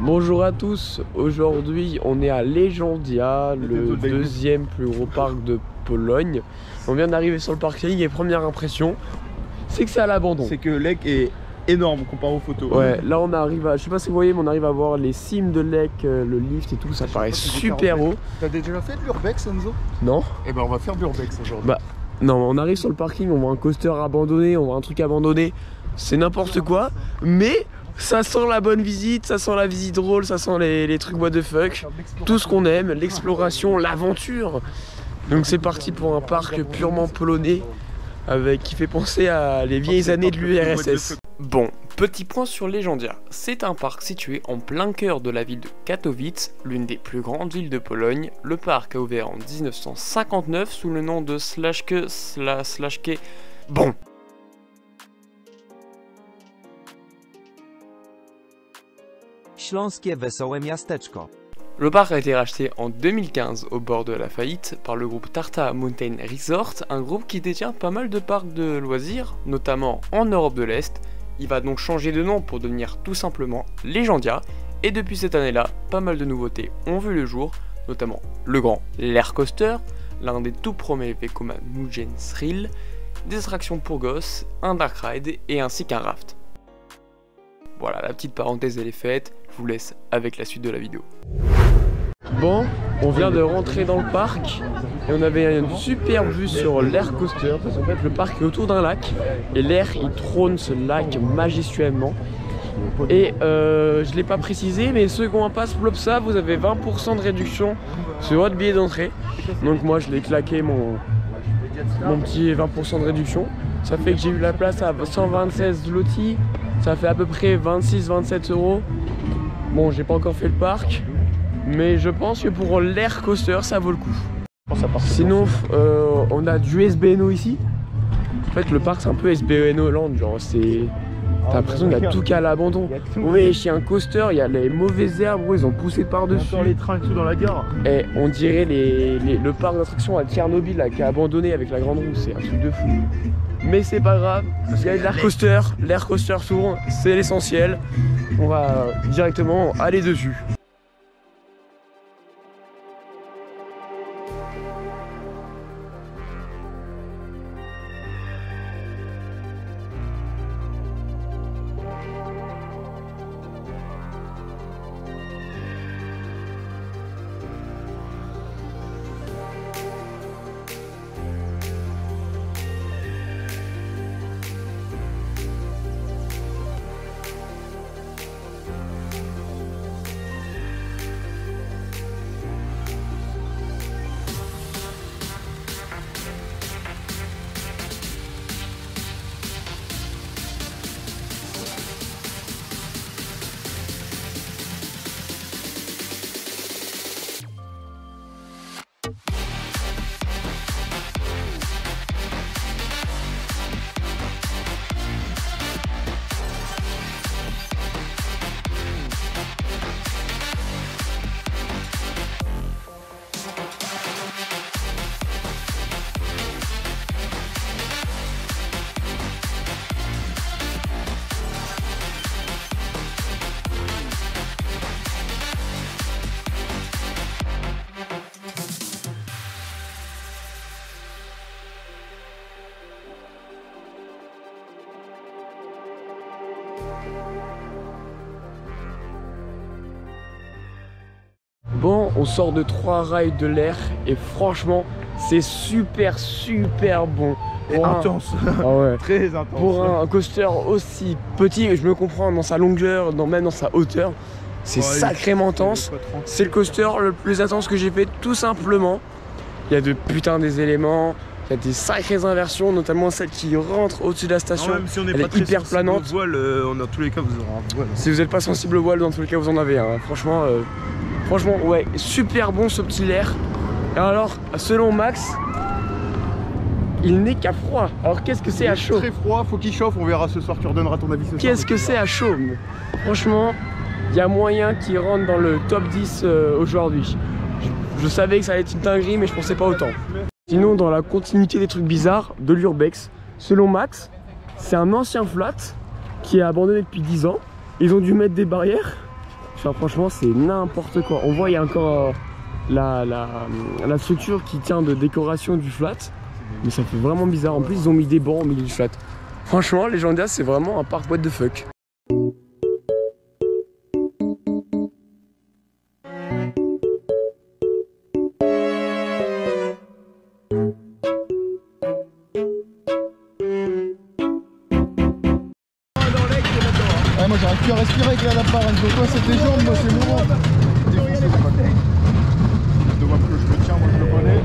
Bonjour à tous, aujourd'hui on est à Legendia, le deuxième plus gros parc de Pologne. On vient d'arriver sur le parking et première impression, c'est que c'est à l'abandon. C'est que Lek est énorme comparé aux photos. Ouais, là on arrive à, je sais pas si vous voyez, mais on arrive à voir les cimes de Lek, le lift et tout, ça paraît super haut. T'as déjà fait de l'urbex, Enzo? Non. Eh ben on va faire de l'urbex aujourd'hui. Bah non, on arrive sur le parking, on voit un coaster abandonné, on voit un truc abandonné, c'est n'importe quoi, mais ça sent la bonne visite, ça sent la visite drôle, ça sent les trucs what the fuck, tout ce qu'on aime, l'exploration, l'aventure. Donc c'est parti pour un parc purement polonais, qui fait penser à les vieilles années de l'URSS. Bon, petit point sur Legendia. C'est un parc situé en plein cœur de la ville de Katowice, l'une des plus grandes villes de Pologne. Le parc a ouvert en 1959 sous le nom de Śląskie. Bon. Śląskie Wesołe Miasteczko. Le parc a été racheté en 2015 au bord de la faillite par le groupe Tarta Mountain Resort, un groupe qui détient pas mal de parcs de loisirs, notamment en Europe de l'Est. Il va donc changer de nom pour devenir tout simplement Legendia, et depuis cette année-là, pas mal de nouveautés ont vu le jour, notamment le grand Lair Coaster, l'un des tout premiers Vekoma Mugen Thrill, des attractions pour gosses, un dark ride et ainsi qu'un raft. Voilà, la petite parenthèse elle est faite, je vous laisse avec la suite de la vidéo. Bon, on vient de rentrer dans le parc et on avait une super vue sur l'Air Coaster parce qu'en fait le parc est autour d'un lac et l'air il trône ce lac majestueusement. Et je l'ai pas précisé, mais ceux qui ont un pass Plopsa, vous avez 20% de réduction sur votre billet d'entrée. Donc moi je l'ai claqué mon petit 20% de réduction. Ça fait que j'ai eu la place à 126 zloty, ça fait à peu près 26-27 euros. Bon, j'ai pas encore fait le parc, mais je pense que pour l'Air Coaster ça vaut le coup. Sinon on a du SBNO ici. En fait le parc c'est un peu SBNO Land, genre c'est... T'as l'impression qu'il y a tout qu'à l'abandon. Oui, chez un coaster, il y a les mauvaises herbes, ils ont poussé par-dessus. les trains et tout dans la gare. Et on dirait le parc d'attractions à Tchernobyl là, qui a abandonné avec la grande roue, c'est un truc de fou. Mais c'est pas grave, il y a de l'air coaster tourne, c'est l'essentiel. On va directement aller dessus. Bon, on sort de 3 rails de l'air et franchement, c'est super bon. Intense. Ah ouais. Très intense. Pour un coaster aussi petit, je me comprends dans sa longueur, même dans sa hauteur, c'est sacrément intense. C'est le coaster le plus intense que j'ai fait tout simplement. Il y a de putain des éléments. Il y a des sacrées inversions, notamment celle qui rentre au-dessus de la station. Même si on n'est elle pas est hyper planante. Voile, dans tous les cas, vous aurez un voile. Si vous n'êtes pas sensible au voile, dans tous les cas, vous en avez. Hein. Franchement, ouais, super bon ce petit l'air. Alors, selon Max, il n'est qu'à froid. Alors, qu'est-ce que c'est à chaud? Très froid, faut qu'il chauffe. On verra ce soir. Tu redonneras ton avis ce soir. Qu'est-ce que c'est à chaud? Franchement, il y a moyen qu'il rentre dans le top 10 aujourd'hui. Je savais que ça allait être une dinguerie, mais je pensais pas autant. Sinon, dans la continuité des trucs bizarres de l'Urbex, selon Max, c'est un ancien flat qui est abandonné depuis 10 ans. Ils ont dû mettre des barrières. Genre, franchement, c'est n'importe quoi. On voit, il y a encore la structure qui tient de décoration du flat. Mais ça fait vraiment bizarre. En plus, ils ont mis des bancs au milieu du flat. Franchement, Legendia, c'est vraiment un parc what the fuck. Ouais, moi j'arrive plus à respirer avec la lapare. Toi c'est tes jambes, moi c'est mourant. Défoncé, c'est pas terrible. Je vois que je le tiens, moi je le connais.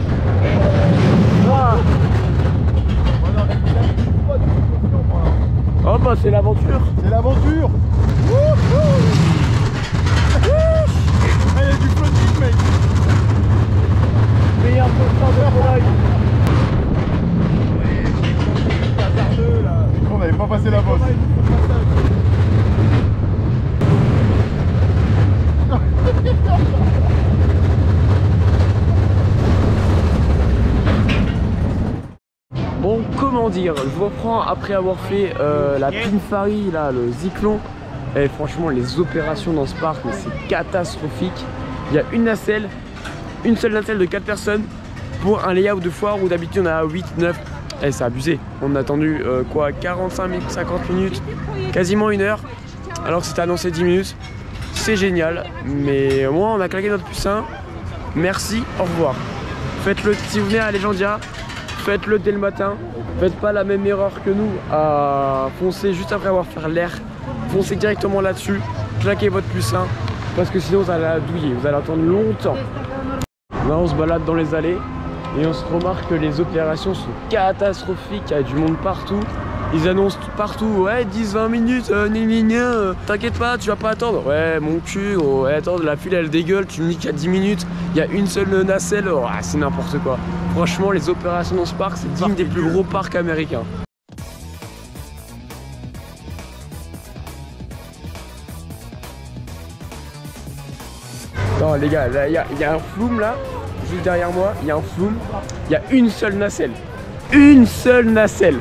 Oh bah c'est l'aventure. C'est l'aventure. Il y a du floating mec. Meilleur postant de Pologne. On n'avait pas passé la bosse. Bon, comment dire, je vous reprends après avoir fait la Pinfari, là, le Zyklon. Et franchement, les opérations dans ce parc, c'est catastrophique. Il y a une seule nacelle de 4 personnes pour un layout de foire où d'habitude on a 8, 9. Et c'est abusé. On a attendu quoi, 45 minutes, 50 minutes, quasiment 1 heure, alors que c'était annoncé 10 minutes. C'est génial, mais au moins on a claqué notre pucein. Merci, au revoir. Faites-le si vous venez à Legendia, faites-le dès le matin. Faites pas la même erreur que nous à foncer juste après avoir fait l'air. Foncez directement là-dessus, claquez votre pucein, parce que sinon vous allez la douiller, vous allez attendre longtemps. Là on se balade dans les allées et on se remarque que les opérations sont catastrophiques, il y a du monde partout. Ils annoncent partout, ouais 10-20 minutes, t'inquiète pas, tu vas pas attendre. Ouais mon cul, gros, ouais, attends, la file elle dégueule, tu me dis qu'il y a 10 minutes, il y a une seule nacelle, oh, c'est n'importe quoi. Franchement les opérations dans ce parc, c'est digne des plus gros parcs américains. Non les gars, il y a un flume là, juste derrière moi, il y a un flume, il y a une seule nacelle. Une seule nacelle.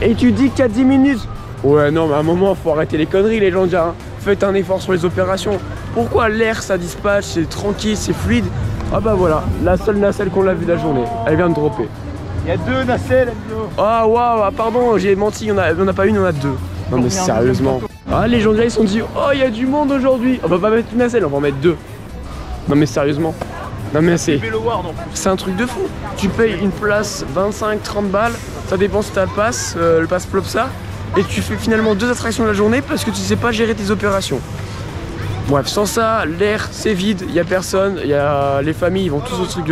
Et tu dis qu'il y a 10 minutes. Ouais non mais à un moment faut arrêter les conneries les gens déjà hein. Faites un effort sur les opérations. Pourquoi l'air ça dispatche, c'est tranquille, c'est fluide. Ah bah voilà, la seule nacelle qu'on a vue de la journée, elle vient de dropper. Il y a 2 nacelles Enzo. Ah waouh, ah, pardon j'ai menti, il n'y en a pas une, il y en a 2. Non mais sérieusement. Ah les gens déjà ils se sont dit oh il y a du monde aujourd'hui. On va pas mettre une nacelle, on va en mettre 2. Non mais sérieusement. Non mais c'est un truc de fou. Tu payes une place 25-30 balles, ça dépend si t'as le pass Plopsa, et tu fais finalement 2 attractions de la journée parce que tu sais pas gérer tes opérations. Bref, sans ça, l'air c'est vide, il y a personne, les familles ils vont tous au truc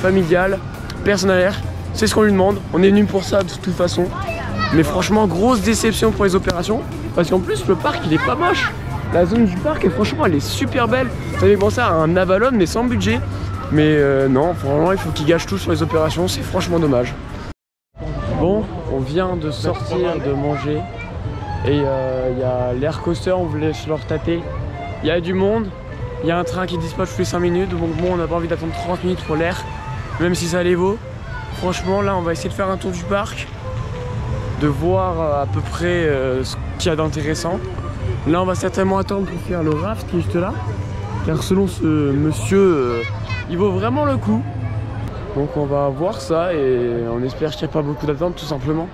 familial, personne à l'air, c'est ce qu'on lui demande, on est venu pour ça de toute façon. Mais franchement, grosse déception pour les opérations, parce qu'en plus le parc il est pas moche. La zone du parc, et franchement, elle est super belle. Ça fait penser à un Avalon, mais sans budget. Mais non, franchement, il faut qu'ils gâchent tout sur les opérations. C'est franchement dommage. Bon, on vient de sortir, de manger. Et il y a l'air coaster, on voulait se leur tâter. Il y a du monde. Il y a un train qui dispatche tous les 5 minutes. Donc bon, on n'a pas envie d'attendre 30 minutes pour l'air. Même si ça les vaut. Franchement, là, on va essayer de faire un tour du parc. De voir à peu près ce qu'il y a d'intéressant. Là on va certainement attendre pour faire le raft qui est juste là. Car selon ce monsieur, il vaut vraiment le coup. Donc on va voir ça et on espère qu'il n'y a pas beaucoup d'attente tout simplement.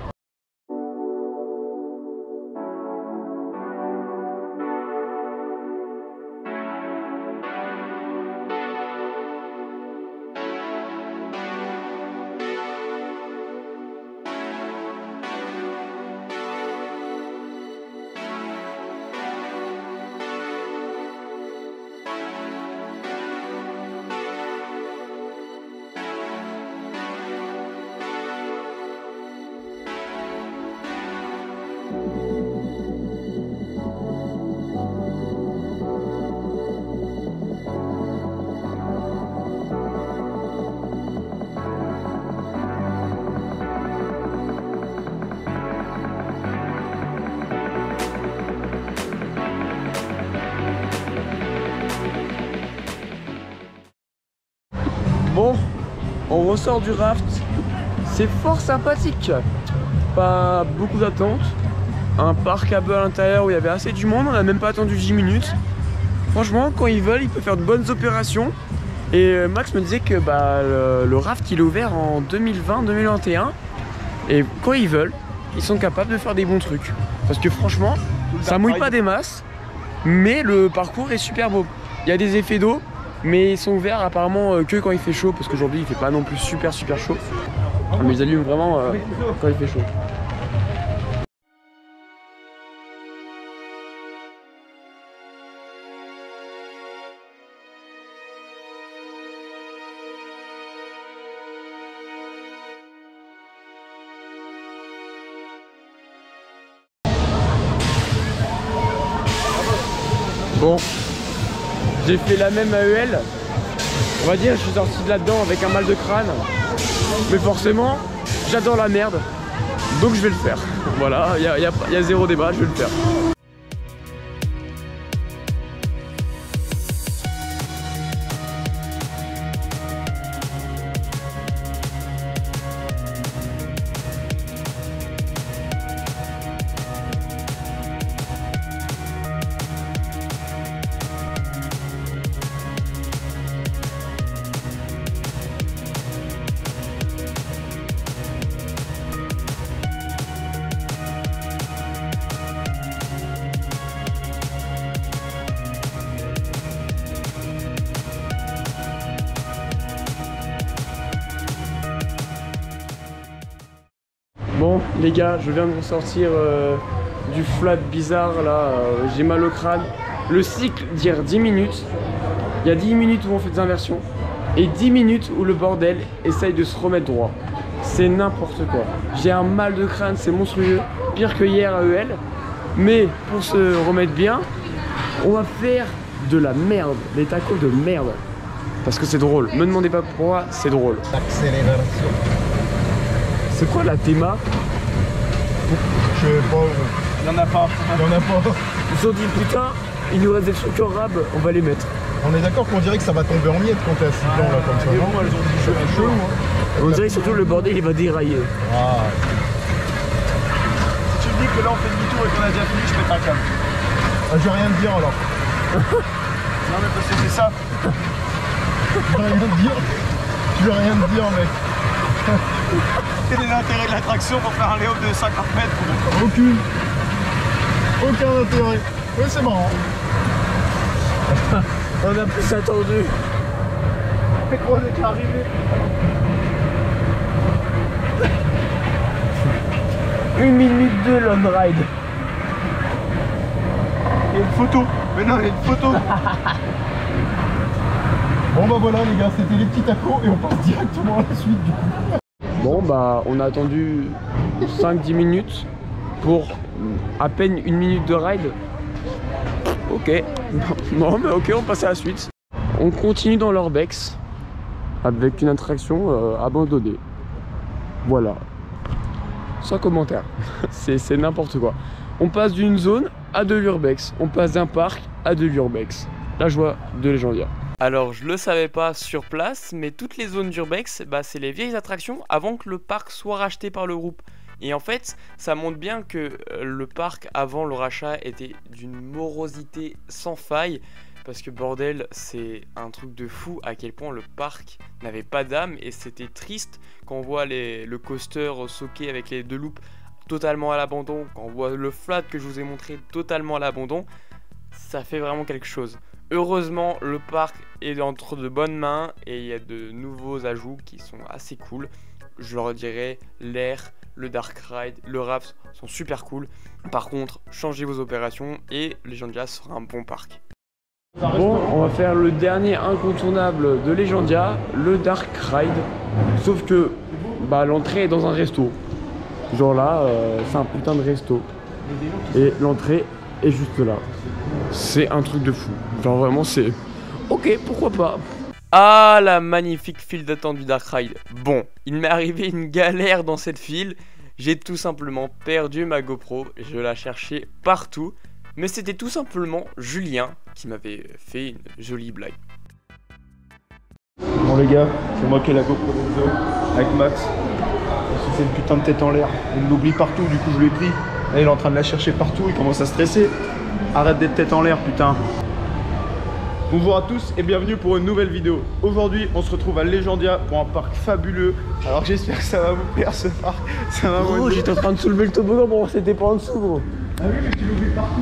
Bon, on ressort du raft, c'est fort sympathique, pas beaucoup d'attente, un parc à bœufs à l'intérieur où il y avait assez du monde, on n'a même pas attendu 10 minutes, Franchement, quand ils veulent, ils peuvent faire de bonnes opérations. Et Max me disait que le raft il est ouvert en 2020-2021. Et quand ils veulent, ils sont capables de faire des bons trucs. Parce que franchement, ça mouille pas des masses, mais le parcours est super beau. Il y a des effets d'eau, mais ils sont ouverts apparemment que quand il fait chaud, parce qu'aujourd'hui il fait pas non plus super chaud. Mais ils allument vraiment quand il fait chaud. Bon, j'ai fait la même AEL. On va dire, je suis sorti de là-dedans avec un mal de crâne. Mais forcément, j'adore la merde. Donc je vais le faire. Voilà, il y a zéro débat, je vais le faire. Bon les gars, je viens de ressortir du flat bizarre là, j'ai mal au crâne. Le cycle dure 10 minutes. Il y a 10 minutes où on fait des inversions et 10 minutes où le bordel essaye de se remettre droit. C'est n'importe quoi. J'ai un mal de crâne, c'est monstrueux, pire que hier à EL. Mais pour se remettre bien, on va faire de la merde, des tacos de merde. Parce que c'est drôle, me demandez pas pourquoi, c'est drôle. Accélération. C'est quoi la théma? Je sais pas. Il y en a pas. Il y en a pas. Ils se sont dit putain, il nous reste des trucs en rab, on va les mettre. On est d'accord qu'on dirait que ça va tomber en miettes quand t'es assis dedans là comme ça. Mais bon, elles ont du chaud. On dirait que surtout le bordel il va dérailler. Ah. Si tu me dis que là on fait demi-tour et qu'on a déjà fini, je pète un câble. Ah, je vais rien te dire alors. Non mais parce que c'est ça. Je vais rien te dire. Je vais rien te dire mec. Quel est l'intérêt de l'attraction pour faire un léop de 50 mètres? Aucune. Aucun intérêt. Ouais c'est marrant. On a plus attendu. C'est quoi d'être arrivé? 1 minute de long ride. Il y a une photo. Mais non, il y a une photo. Bon bah voilà les gars, c'était les petits tacos et on passe directement à la suite du coup. Bon bah on a attendu 5-10 minutes pour à peine 1 minute de ride. Ok, non mais ok, on passe à la suite. On continue dans l'Orbex avec une attraction abandonnée. Voilà, sans commentaire, c'est n'importe quoi. On passe d'une zone à de l'Urbex, on passe d'un parc à de l'Urbex. La joie de Legendia. Alors je le savais pas sur place, mais toutes les zones d'Urbex, c'est les vieilles attractions avant que le parc soit racheté par le groupe. Et en fait, ça montre bien que le parc avant le rachat était d'une morosité sans faille. Parce que bordel, c'est un truc de fou à quel point le parc n'avait pas d'âme. Et c'était triste quand on voit le coaster soqué avec les deux loupes totalement à l'abandon. Quand on voit le flat que je vous ai montré totalement à l'abandon, ça fait vraiment quelque chose. Heureusement, le parc est entre de bonnes mains et il y a de nouveaux ajouts qui sont assez cool. Je leur dirais l'air, le dark ride, le raft sont super cool. Par contre, changez vos opérations et Legendia sera un bon parc. Bon, on va faire le dernier incontournable de Legendia, le dark ride. Sauf que l'entrée est dans un resto. Genre là, c'est un putain de resto. Et l'entrée est juste là. C'est un truc de fou. Genre vraiment c'est... Ok, pourquoi pas. Ah, la magnifique file d'attente du dark ride. Bon, il m'est arrivé une galère dans cette file. J'ai tout simplement perdu ma GoPro. Je la cherchais partout. Mais c'était tout simplement Julien qui m'avait fait une jolie blague. Bon les gars, c'est moi qui ai la GoPro d'Enzo avec Max. Il se fait une putain de tête en l'air. Il l'oublie partout, du coup je l'ai pris. Là il est en train de la chercher partout, il commence à stresser. Arrête d'être tête en l'air putain. Bonjour à tous et bienvenue pour une nouvelle vidéo. Aujourd'hui on se retrouve à Legendia pour un parc fabuleux. Alors j'espère que ça va vous plaire ce parc. Ça va gros, j'étais en train de soulever le toboggan pour voir si c'était pas en dessous gros. Ah oui mais tu l'oublies partout.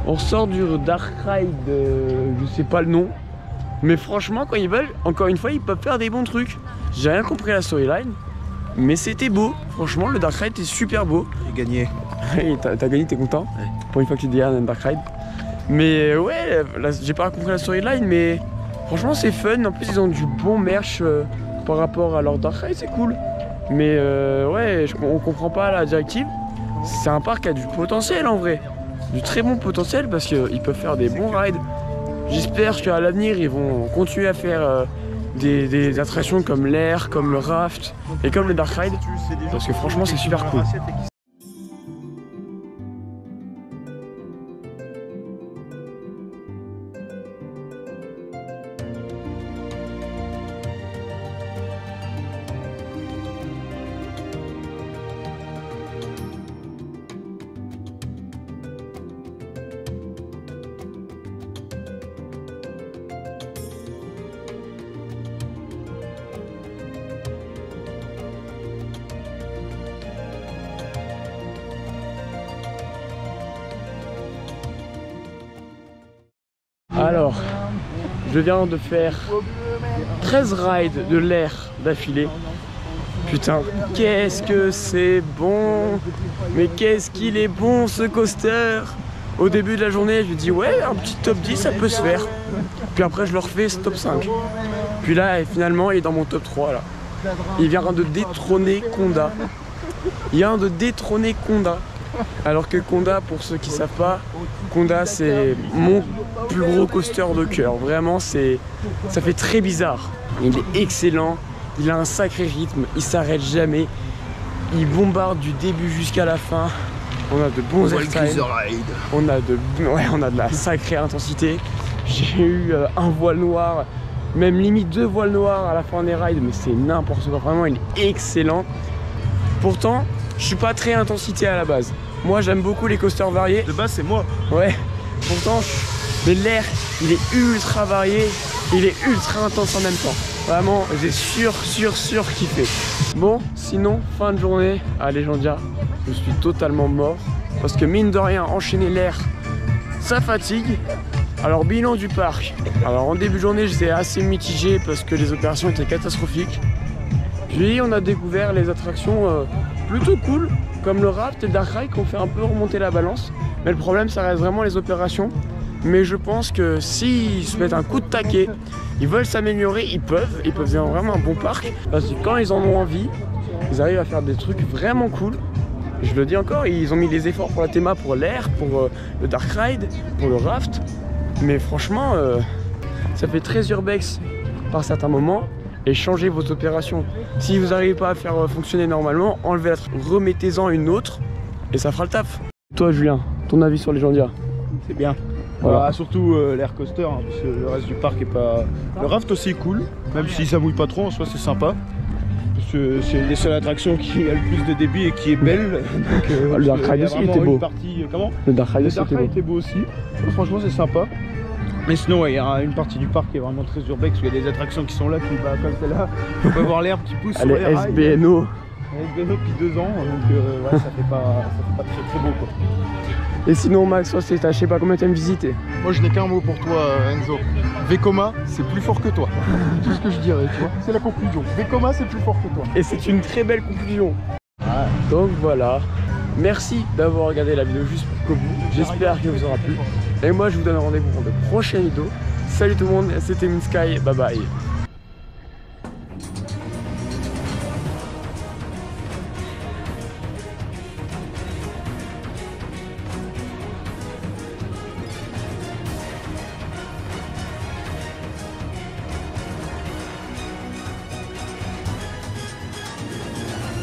On sort du Dark Ride, je sais pas le nom. Mais franchement, quand ils veulent, encore une fois, ils peuvent faire des bons trucs. J'ai rien compris à la storyline, mais c'était beau. Franchement, le Dark Ride est super beau. J'ai gagné. T'as gagné, t'es content? Ouais. Pour une fois que tu dis un Dark Ride. Mais ouais, j'ai pas compris la storyline, mais franchement, c'est fun. En plus, ils ont du bon merch par rapport à leur Dark Ride, c'est cool. Mais ouais, on comprend pas la directive. C'est un parc qui a du potentiel en vrai. Du très bon potentiel parce qu'ils peuvent faire des bons rides. J'espère qu'à l'avenir ils vont continuer à faire des attractions comme l'air, comme le raft et comme le dark ride parce que franchement c'est super cool. Alors, je viens de faire 13 rides de l'air d'affilée. Putain, qu'est-ce que c'est bon! Mais qu'est-ce qu'il est bon ce coaster! Au début de la journée, je me dis ouais, un petit top 10 ça peut se faire. Puis après je le refais, c'est top 5. Puis là, finalement, il est dans mon top 3 là. Il vient de détrôner Conda. Il vient de détrôner Conda. Alors que Conda, pour ceux qui ne savent pas, Conda c'est mon plus gros coaster de cœur. Vraiment, ça fait très bizarre. Il est excellent, il a un sacré rythme, il s'arrête jamais. Il bombarde du début jusqu'à la fin. On a de bons airtime. On a de la sacrée intensité. J'ai eu un voile noir, même limite 2 voiles noirs à la fin des rides, mais c'est n'importe quoi. Vraiment, il est excellent. Pourtant, je suis pas très intensité à la base. Moi j'aime beaucoup les coasters variés. De base c'est moi. Ouais. Pourtant, mais l'air il est ultra varié, il est ultra intense en même temps. Vraiment, j'ai sûr kiffé. Bon, sinon, fin de journée à Legendia, je suis totalement mort. Parce que mine de rien, enchaîner l'air, ça fatigue. Alors bilan du parc. Alors en début de journée, j'étais assez mitigé parce que les opérations étaient catastrophiques. Puis on a découvert les attractions plutôt cool, comme le raft et le dark ride qui ont fait un peu remonter la balance. Mais le problème, ça reste vraiment les opérations. Mais je pense que s'ils se mettent un coup de taquet, ils veulent s'améliorer, ils peuvent faire vraiment un bon parc. Parce que quand ils en ont envie, ils arrivent à faire des trucs vraiment cool. Je le dis encore, ils ont mis des efforts pour la théma, pour l'air, pour le dark ride, pour le raft. Mais franchement, ça fait très urbex par certains moments. Et changez vos opérations. Si vous n'arrivez pas à faire fonctionner normalement, enlevez-la, remettez-en une autre et ça fera le taf. Toi Julien, ton avis sur Legendia? C'est bien. Voilà. Bah, surtout l'air coaster, hein, parce que le reste du parc est pas... Le raft aussi est cool, même si ça mouille pas trop, en soi c'est sympa. c'est une des seules attractions qui a le plus de débit et qui est belle. Donc, le Dark Ride aussi était beau. Le Dark Ride était beau aussi. Franchement, c'est sympa. Mais sinon, ouais, il y a une partie du parc qui est vraiment très urbaine parce qu'il y a des attractions qui sont là, qui, comme celle-là. On peut voir l'herbe qui pousse sur les rails. SBNO. SBNO depuis 2 ans, donc ouais, ça fait pas très beau quoi. Et sinon, Max, toi, je sais pas combien t'aimes visiter. Moi, je n'ai qu'un mot pour toi, Enzo. Vekoma, c'est plus fort que toi. C'est tout ce que je dirais, tu vois. C'est la conclusion. Vekoma, c'est plus fort que toi. Et c'est une très belle conclusion. Ouais. Donc voilà. Merci d'avoir regardé la vidéo juste pour bout. J'espère qu'elle vous aura plu. Et moi, je vous donne rendez-vous pour de prochaines vidéos. Salut tout le monde, c'était Moonsky. Bye bye.